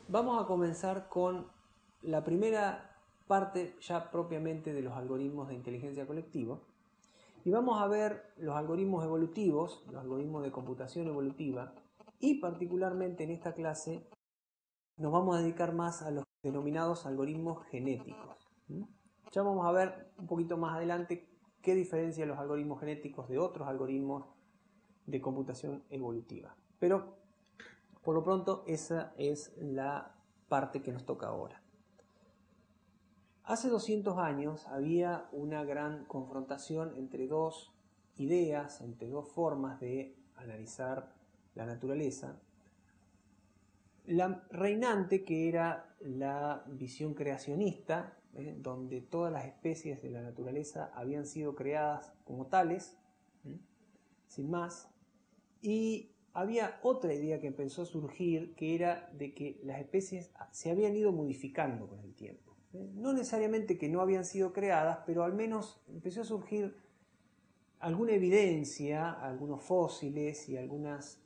Vamos a comenzar con la primera parte ya propiamente de los algoritmos de inteligencia colectiva y vamos a ver los algoritmos evolutivos, los algoritmos de computación evolutiva y particularmente en esta clase nos vamos a dedicar más a los denominados algoritmos genéticos. Ya vamos a ver un poquito más adelante qué diferencia los algoritmos genéticos de otros algoritmos de computación evolutiva. Pero por lo pronto esa es la parte que nos toca ahora. Hace 200 años había una gran confrontación entre dos ideas, entre dos formas de analizar la naturaleza. La reinante, que era la visión creacionista, donde todas las especies de la naturaleza habían sido creadas como tales, sin más, y había otra idea que empezó a surgir, que era de que las especies se habían ido modificando con el tiempo. No necesariamente que no habían sido creadas, pero al menos empezó a surgir alguna evidencia, algunos fósiles y algunas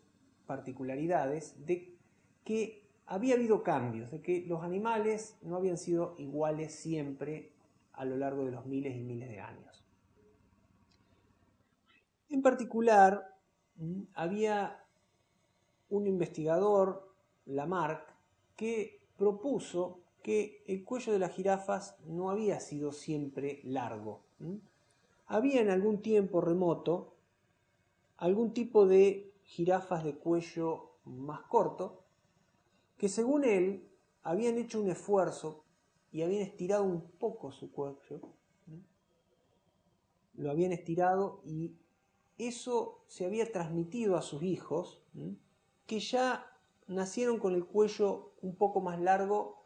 particularidades de que había habido cambios, de que los animales no habían sido iguales siempre a lo largo de los miles y miles de años. En particular, había un investigador, Lamarck, que propuso que el cuello de las jirafas no había sido siempre largo. Había en algún tiempo remoto algún tipo de jirafas de cuello más corto que según él habían hecho un esfuerzo y habían estirado un poco su cuello, lo habían estirado y eso se había transmitido a sus hijos, que ya nacieron con el cuello un poco más largo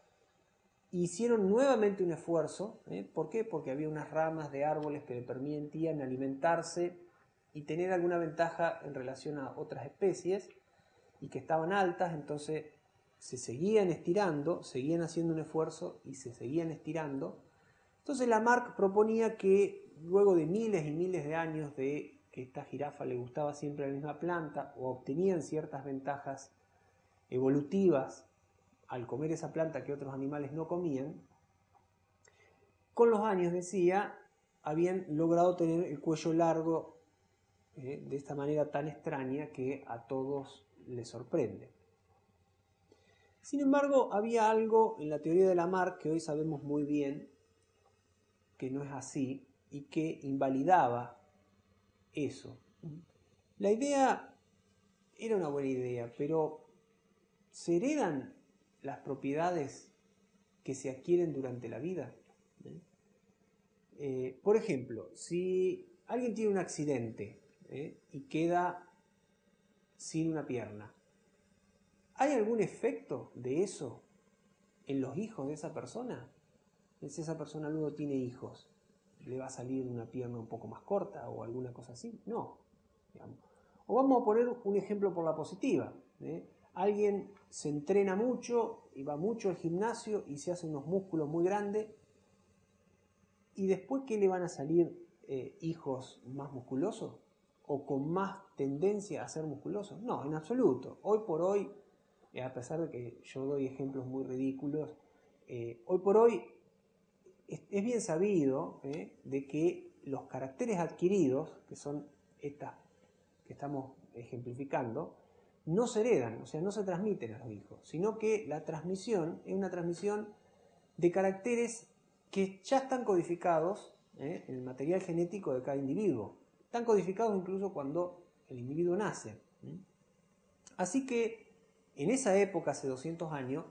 e hicieron nuevamente un esfuerzo. ¿Por qué? Porque había unas ramas de árboles que le permitían alimentarse y tener alguna ventaja en relación a otras especies y que estaban altas, entonces se seguían estirando, seguían haciendo un esfuerzo y se seguían estirando. Entonces Lamarck proponía que luego de miles y miles de años de que esta jirafa le gustaba siempre la misma planta o obtenían ciertas ventajas evolutivas al comer esa planta que otros animales no comían, con los años, decía, habían logrado tener el cuello largo de esta manera tan extraña que a todos les sorprende. Sin embargo, había algo en la teoría de Lamarck que hoy sabemos muy bien que no es así y que invalidaba eso. La idea era una buena idea, pero ¿se heredan las propiedades que se adquieren durante la vida? Por ejemplo, si alguien tiene un accidente y queda sin una pierna, ¿hay algún efecto de eso en los hijos de esa persona? Si esa persona luego tiene hijos, ¿le va a salir una pierna un poco más corta o alguna cosa así? No. Digamos. O vamos a poner un ejemplo por la positiva. Alguien se entrena mucho y va mucho al gimnasio y se hace unos músculos muy grandes y después ¿qué le van a salir hijos más musculosos o con más tendencia a ser musculosos? No, en absoluto. Hoy por hoy, a pesar de que yo doy ejemplos muy ridículos, hoy por hoy es bien sabido de que los caracteres adquiridos, que son estas que estamos ejemplificando, no se heredan, o sea, no se transmiten a los hijos, sino que la transmisión es una transmisión de caracteres que ya están codificados en el material genético de cada individuo. Están codificados incluso cuando el individuo nace. Así que en esa época, hace 200 años,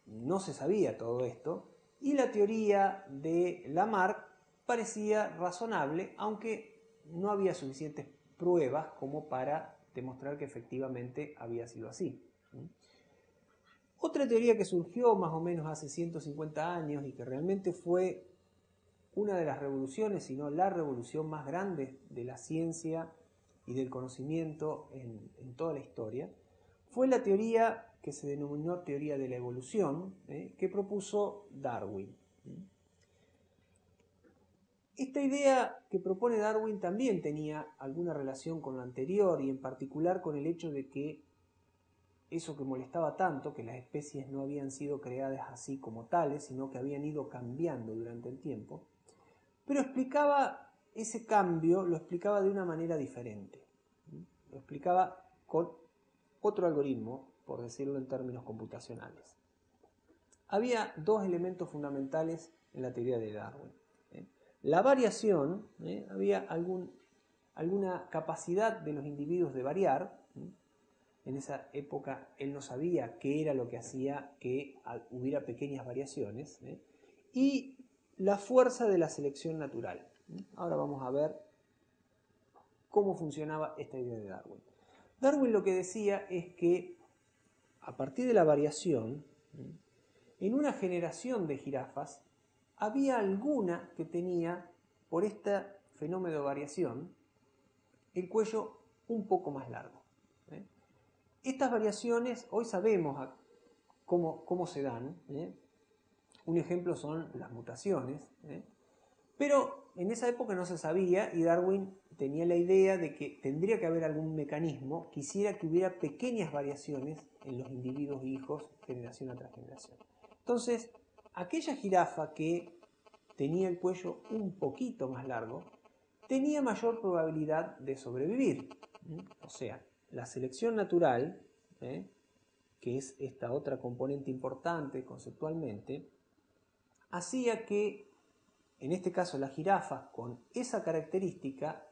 no se sabía todo esto y la teoría de Lamarck parecía razonable, aunque no había suficientes pruebas como para demostrar que efectivamente había sido así. Otra teoría que surgió más o menos hace 150 años y que realmente fue una de las revoluciones, si no la revolución más grande de la ciencia y del conocimiento en toda la historia, fue la teoría que se denominó teoría de la evolución, que propuso Darwin. Esta idea que propone Darwin también tenía alguna relación con la anterior y en particular con el hecho de que eso que molestaba tanto, que las especies no habían sido creadas así como tales, sino que habían ido cambiando durante el tiempo, pero explicaba ese cambio, lo explicaba de una manera diferente. Lo explicaba con otro algoritmo, por decirlo en términos computacionales. Había dos elementos fundamentales en la teoría de Darwin. La variación, había alguna capacidad de los individuos de variar. En esa época él no sabía qué era lo que hacía que hubiera pequeñas variaciones. Y la fuerza de la selección natural. Ahora vamos a ver cómo funcionaba esta idea de Darwin. Darwin lo que decía es que a partir de la variación, en una generación de jirafas, había alguna que tenía, por este fenómeno de variación, el cuello un poco más largo. Estas variaciones hoy sabemos cómo se dan. Un ejemplo son las mutaciones. Pero en esa época no se sabía y Darwin tenía la idea de que tendría que haber algún mecanismo que hiciera que hubiera pequeñas variaciones en los individuos hijos generación tras generación. Entonces, aquella jirafa que tenía el cuello un poquito más largo tenía mayor probabilidad de sobrevivir. O sea, la selección natural, que es esta otra componente importante conceptualmente, hacía que, en este caso, las jirafas con esa característica,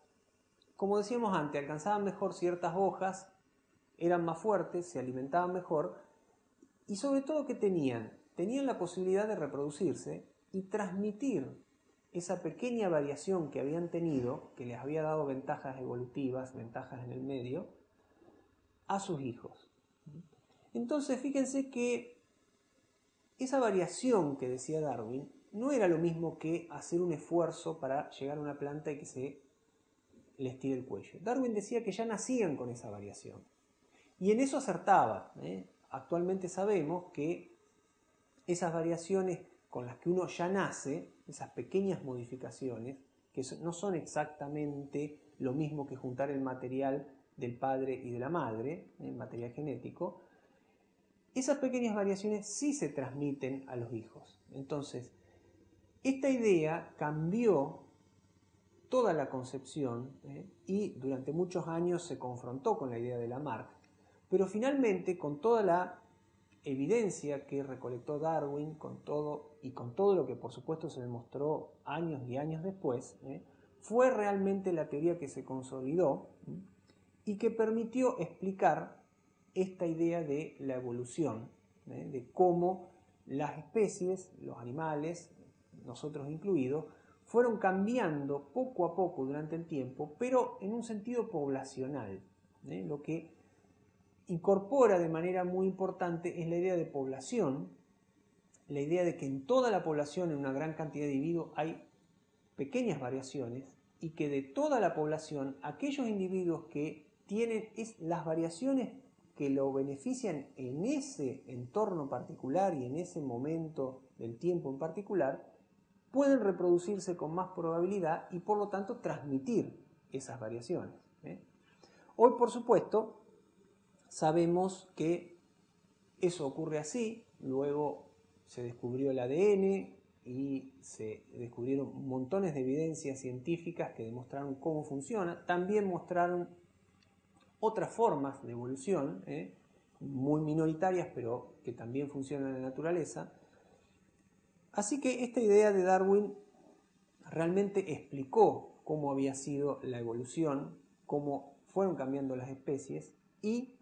como decíamos antes, alcanzaban mejor ciertas hojas, eran más fuertes, se alimentaban mejor y sobre todo, ¿qué tenían? Tenían la posibilidad de reproducirse y transmitir esa pequeña variación que habían tenido, que les había dado ventajas evolutivas, ventajas en el medio, a sus hijos. Entonces, fíjense que esa variación que decía Darwin no era lo mismo que hacer un esfuerzo para llegar a una planta y que se les tire el cuello. Darwin decía que ya nacían con esa variación. Y en eso acertaba. Actualmente sabemos que esas variaciones con las que uno ya nace, esas pequeñas modificaciones, que no son exactamente lo mismo que juntar el material del padre y de la madre, el material genético, esas pequeñas variaciones sí se transmiten a los hijos. Entonces, esta idea cambió toda la concepción y durante muchos años se confrontó con la idea de Lamarck, pero finalmente con toda la evidencia que recolectó Darwin, con todo lo que por supuesto se demostró años y años después, fue realmente la teoría que se consolidó y que permitió explicar esta idea de la evolución, de cómo las especies, los animales, nosotros incluidos, fueron cambiando poco a poco durante el tiempo, pero en un sentido poblacional. Lo que incorpora de manera muy importante es la idea de población, la idea de que en toda la población, en una gran cantidad de individuos, hay pequeñas variaciones y que de toda la población, aquellos individuos que tienen las variaciones que lo benefician en ese entorno particular y en ese momento del tiempo en particular, pueden reproducirse con más probabilidad y por lo tanto transmitir esas variaciones. Hoy, por supuesto, sabemos que eso ocurre así, luego se descubrió el ADN y se descubrieron montones de evidencias científicas que demostraron cómo funciona, también mostraron otras formas de evolución, muy minoritarias, pero que también funcionan en la naturaleza. Así que esta idea de Darwin realmente explicó cómo había sido la evolución, cómo fueron cambiando las especies y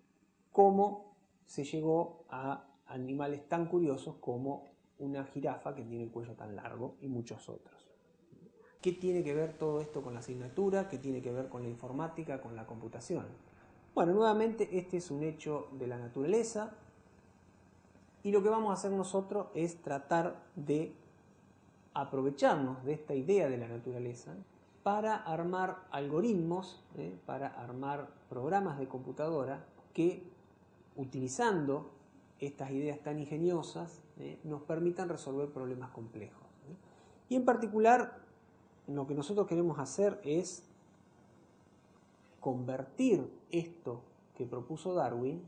cómo se llegó a animales tan curiosos como una jirafa que tiene el cuello tan largo y muchos otros. ¿Qué tiene que ver todo esto con la asignatura? ¿Qué tiene que ver con la informática, con la computación? Bueno, nuevamente este es un hecho de la naturaleza y lo que vamos a hacer nosotros es tratar de aprovecharnos de esta idea de la naturaleza para armar algoritmos, para armar programas de computadora que, utilizando estas ideas tan ingeniosas, nos permitan resolver problemas complejos. Y en particular, lo que nosotros queremos hacer es convertir esto que propuso Darwin,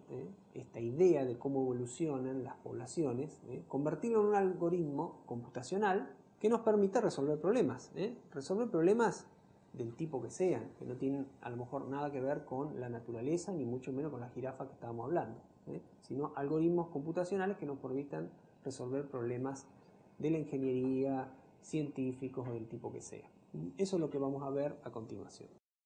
esta idea de cómo evolucionan las poblaciones, convertirlo en un algoritmo computacional que nos permite resolver problemas. Resolver problemas del tipo que sean, que no tienen a lo mejor nada que ver con la naturaleza, ni mucho menos con la jirafa que estábamos hablando, sino algoritmos computacionales que nos permitan resolver problemas de la ingeniería, científicos o del tipo que sea. Eso es lo que vamos a ver a continuación.